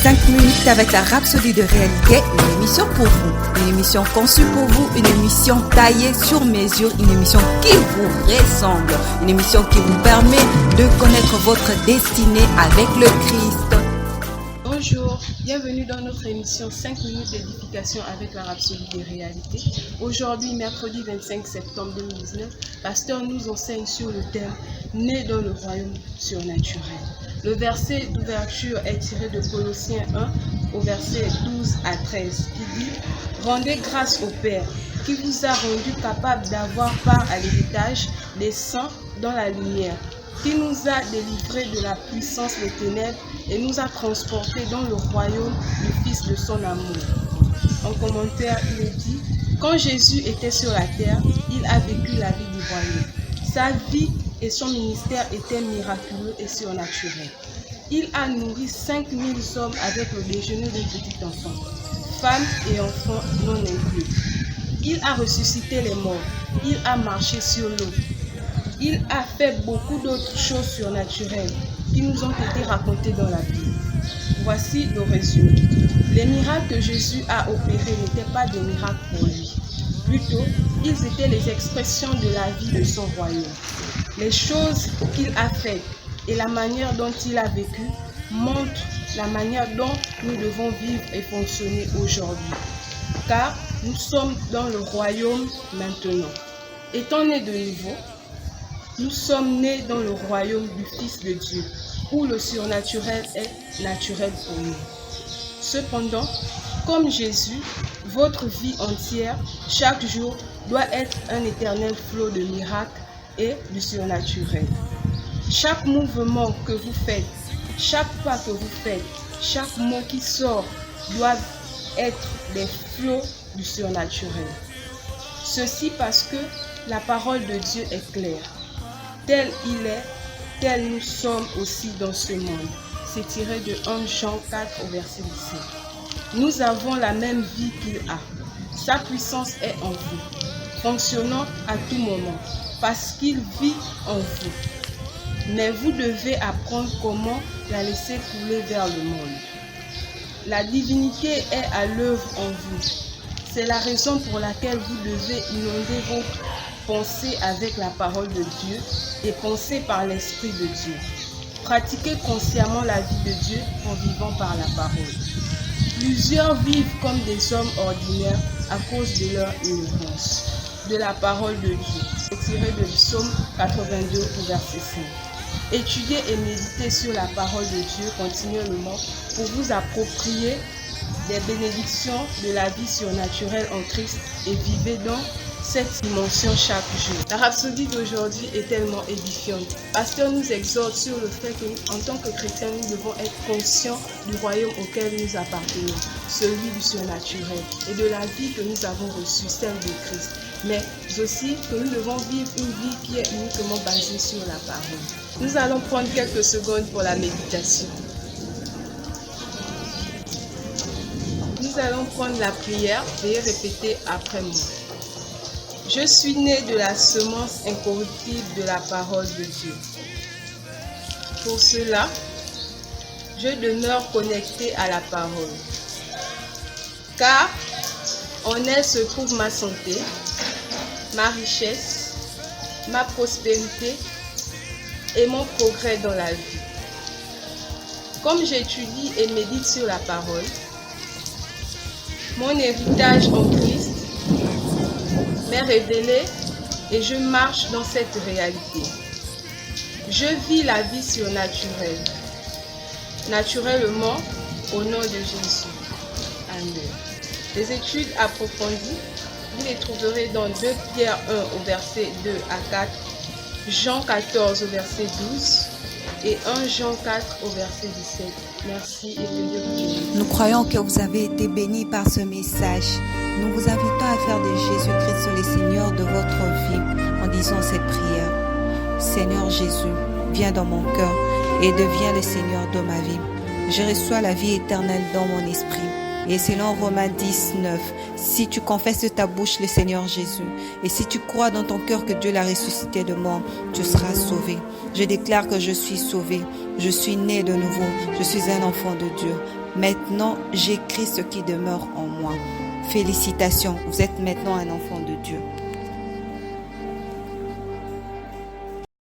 5 minutes avec la Rhapsodie de réalité, une émission pour vous, une émission conçue pour vous, une émission taillée sur mesure, une émission qui vous ressemble, une émission qui vous permet de connaître votre destinée avec le Christ. Bonjour, bienvenue dans notre émission 5 minutes d'édification avec la Rhapsodie des réalités. Aujourd'hui, mercredi 25 septembre 2019, Pasteur nous enseigne sur le thème « Né dans le royaume surnaturel ». Le verset d'ouverture est tiré de Colossiens 1 au verset 12 à 13 qui dit « Rendez grâce au Père qui vous a rendu capable d'avoir part à l'héritage des saints dans la lumière, qui nous a délivrés de la puissance des ténèbres et nous a transportés dans le royaume du Fils de son amour. » En commentaire, il est dit « Quand Jésus était sur la terre, il a vécu la vie du royaume. Sa vie et son ministère étaient miraculeux et surnaturels. Il a nourri 5000 hommes avec le déjeuner d'un petit enfant, femmes et enfants non inclus. Il a ressuscité les morts, il a marché sur l'eau. Il a fait beaucoup d'autres choses surnaturelles qui nous ont été racontées dans la Bible. Voici le résumé. Les miracles que Jésus a opérés n'étaient pas des miracles pour lui. Plutôt, ils étaient les expressions de la vie de son royaume. Les choses qu'il a faites et la manière dont il a vécu montrent la manière dont nous devons vivre et fonctionner aujourd'hui. Car nous sommes dans le royaume maintenant. Étant nés de nouveau, nous sommes nés dans le royaume du Fils de Dieu, où le surnaturel est naturel pour nous. Cependant, comme Jésus, votre vie entière, chaque jour, doit être un éternel flot de miracles et du surnaturel. Chaque mouvement que vous faites, chaque pas que vous faites, chaque mot qui sort doivent être des flots du surnaturel. Ceci parce que la parole de Dieu est claire. Tel il est, tel nous sommes aussi dans ce monde. C'est tiré de 1 Jean 4 au verset 17. Nous avons la même vie qu'il a. Sa puissance est en vous, fonctionnant à tout moment, parce qu'il vit en vous. Mais vous devez apprendre comment la laisser couler vers le monde. La divinité est à l'œuvre en vous. C'est la raison pour laquelle vous devez inonder votre pensée avec la parole de Dieu et penser par l'Esprit de Dieu. Pratiquez consciemment la vie de Dieu en vivant par la parole. Plusieurs vivent comme des hommes ordinaires à cause de leur ignorance de la parole de Dieu. C'est tiré de Psaume 82 au verset 5. Étudiez et méditez sur la parole de Dieu continuellement pour vous approprier des bénédictions de la vie surnaturelle en Christ et vivez dans cette dimension chaque jour. La rhapsodie d'aujourd'hui est tellement édifiante. Pasteur nous exhorte sur le fait qu'en tant que chrétiens, nous devons être conscients du royaume auquel nous appartenons, celui du surnaturel, et de la vie que nous avons reçue, celle de Christ. Mais aussi que nous devons vivre une vie qui est uniquement basée sur la parole. Nous allons prendre quelques secondes pour la méditation. Nous allons prendre la prière et répéter après moi. Je suis né de la semence incorruptible de la parole de Dieu. Pour cela, je demeure connecté à la parole. Car en elle se trouve ma santé, ma richesse, ma prospérité et mon progrès dans la vie. Comme j'étudie et médite sur la parole, mon héritage en Christ m'est révélé et je marche dans cette réalité. Je vis la vie surnaturelle, naturellement au nom de Jésus. Amen. Les études approfondies, vous les trouverez dans 2 Pierre 1 au verset 2 à 4, Jean 14 au verset 12 et 1 Jean 4 au verset 17. Merci et que Dieu vous bénisse. Nous croyons que vous avez été bénis par ce message. Nous vous invitons à faire de Jésus-Christ le Seigneur de votre vie en disant cette prière. Seigneur Jésus, viens dans mon cœur et deviens le Seigneur de ma vie. Je reçois la vie éternelle dans mon esprit. Et selon Romains 10, 9, si tu confesses de ta bouche le Seigneur Jésus, et si tu crois dans ton cœur que Dieu l'a ressuscité de mort, tu seras sauvé. Je déclare que je suis sauvé, je suis né de nouveau, je suis un enfant de Dieu. Maintenant, j'écris ce qui demeure en moi. Félicitations, vous êtes maintenant un enfant de Dieu.